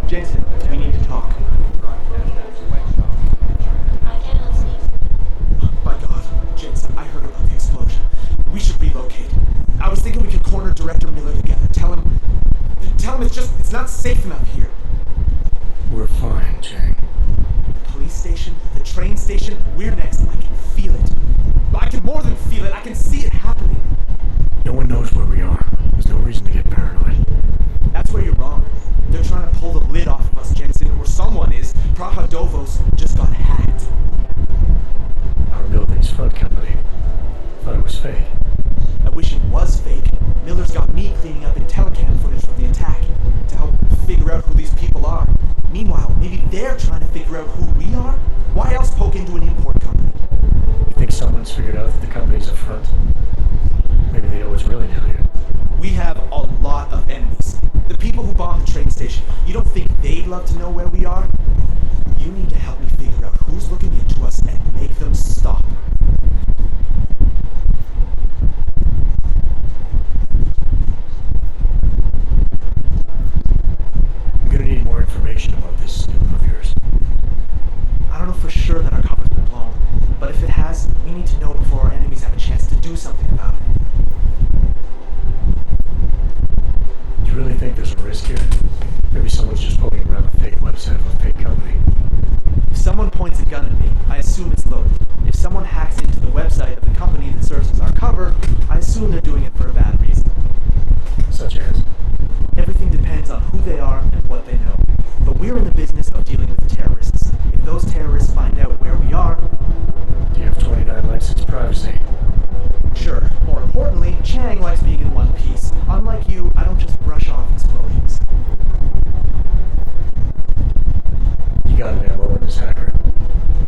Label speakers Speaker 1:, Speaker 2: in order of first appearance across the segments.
Speaker 1: Jensen, we need to talk. My God, Jensen, I heard about the explosion. We should relocate. I was thinking we could corner Director Miller together. Tell him it's not safe enough here.
Speaker 2: We're fine, Chang.
Speaker 1: The police station, the train station, we're next. I can feel it. I can more than feel it. I can see it happening.
Speaker 2: No one knows where we are. There's no reason to get paranoid.
Speaker 1: That's where you're wrong. They're trying to pull the lid off of us, Jensen, or someone is. Prahadovos just got hacked.
Speaker 2: Our building's front company. Thought it was fake.
Speaker 1: I wish it was fake. Miller's got me cleaning up telecam footage from the attack to help figure out who these people are. Meanwhile, maybe they're trying to figure out who we are? Why else poke into an import company?
Speaker 2: You think someone's figured out that the company's up front? Maybe they know what's really down here.
Speaker 1: We have a lot of enemies. The people who bombed the train station. You don't think they'd love to know where we are? You need to help me figure out who's looking into us and make them stop.
Speaker 2: I'm gonna need more information about this snoop of yours.
Speaker 1: I don't know for sure that our cover's been blown, but if it has, we need to know before our enemies have a chance to do something about it.
Speaker 2: You really think there's a risk here? Maybe someone's just poking around the fake website of a fake company.
Speaker 1: If someone points a gun at me, I assume it's loaded. If someone hacks into the website of the company that serves as our cover, I assume they're doing it for a bad reason.
Speaker 2: Such as?
Speaker 1: Everything depends on who they are and what they know. But we're in the business of dealing with terrorists. If those terrorists find out where we are...
Speaker 2: Do you have 29 licensed privacy?
Speaker 1: Sure. More importantly, Chang likes being in one piece. Unlike you, I don't just brush off explosions.
Speaker 2: You got an ammo in this hacker?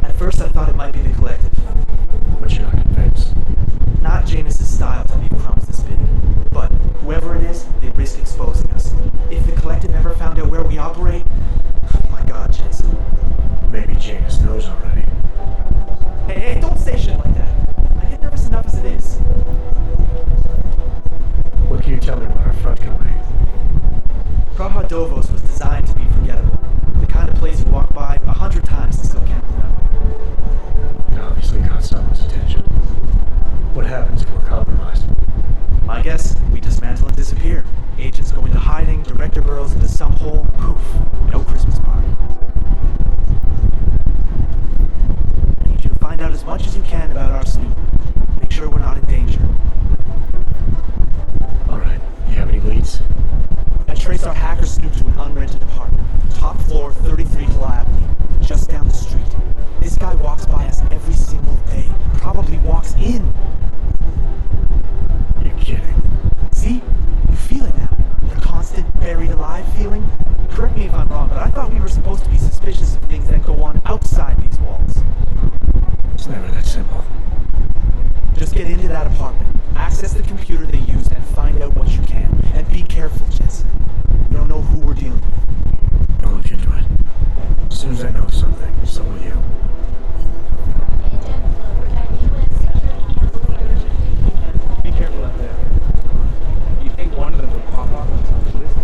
Speaker 1: At first I thought it might be the Collective.
Speaker 2: But you're not convinced?
Speaker 1: Not Janus's style to leave crumbs this big. But whoever it is, they risk exposing us. If the Collective ever found out where we operate... Oh my God, Jensen.
Speaker 2: Maybe Janus knows already.
Speaker 1: Hey, don't say shit like that. I get nervous enough as it is.
Speaker 2: What can you tell me about our front company?
Speaker 1: Prahadovos was designed to be forgettable. The kind of place you walk by 100 times and still can't remember.
Speaker 2: It obviously caught someone's attention. What happens if we're compromised?
Speaker 1: My guess, we dismantle and disappear. Agents go into hiding, director burrows into some hole, poof, no Christmas party. I need you to find out as much as you can about our snoop. Make sure we're not in danger.
Speaker 2: Alright, you have any leads?
Speaker 1: I traced our hacker snoop to an unrented apartment. Top floor, 33 Hill Avenue. Just down the street. This guy walks by us every single day. Probably walks in.
Speaker 2: You're kidding.
Speaker 1: See? You feel it now. The constant buried alive feeling. Correct me if I'm wrong, but I thought we were supposed to be suspicious of things that go on outside these walls.
Speaker 2: It's never that simple.
Speaker 1: Just get into that apartment, access the computer they used, and find out what you can. And be careful, Jensen. We don't know who we're dealing with.
Speaker 2: I'll look into it. As soon as I know something, so will you.
Speaker 3: Be careful out there. You think one of them would pop off on some lists?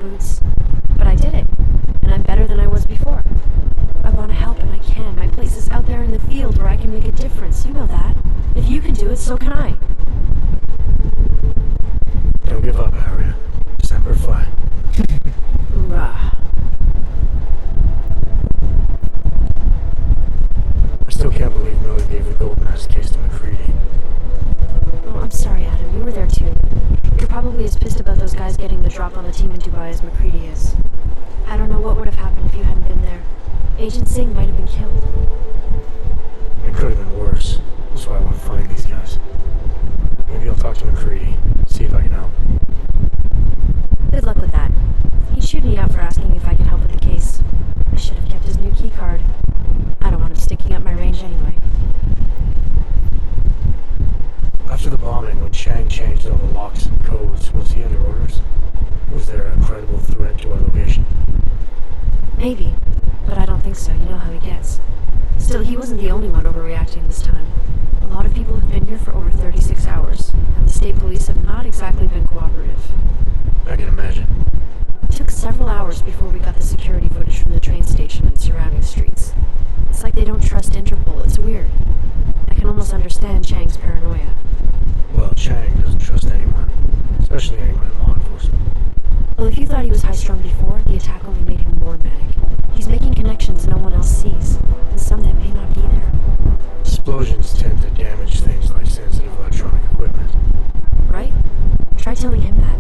Speaker 4: boots. But I did it, and I'm better than I was before. I want to help and I can. My place is out there in the field where I can make a difference. You know that. If you can do it, so can I.
Speaker 2: Don't give up, Aria. Semper Fi.
Speaker 4: Hoorah.
Speaker 2: I still can't believe Miller gave the gold mask case to McCready.
Speaker 4: Oh, I'm sorry, Adam. You were there too. You're probably as pissed about those guys getting the drop on the team in Dubai as McCready is. I don't know what would have happened if you hadn't been there. Agent Singh might have been killed.
Speaker 2: It could have been worse. That's why I want to find these guys. Maybe I'll talk to McCready, see if I can help.
Speaker 4: Good luck with that. He'd shoot me out for asking if I could help with the case. I should have kept his new key card. I don't want him sticking up my range anyway.
Speaker 2: After the bombing, when Chang changed all the locks and codes, was he under orders? Was there a credible threat to our location?
Speaker 4: Maybe, but I don't think so. You know how he gets. Still, he wasn't the only one overreacting this time. A lot of people have been here for over 36 hours, and the state police have not exactly been cooperative.
Speaker 2: I can imagine.
Speaker 4: It took several hours before we got the security footage from the train station and surrounding streets. It's like they don't trust Interpol. It's weird. I can almost understand Chang's paranoia.
Speaker 2: Well, Chang doesn't trust anyone, especially anyone in law enforcement.
Speaker 4: Well, if you thought he was high-strung before, the attack only made him more manic. He's making connections no one else sees, and some that may not be there.
Speaker 2: Explosions tend to damage things like sensitive electronic equipment.
Speaker 4: Right? Try telling him that.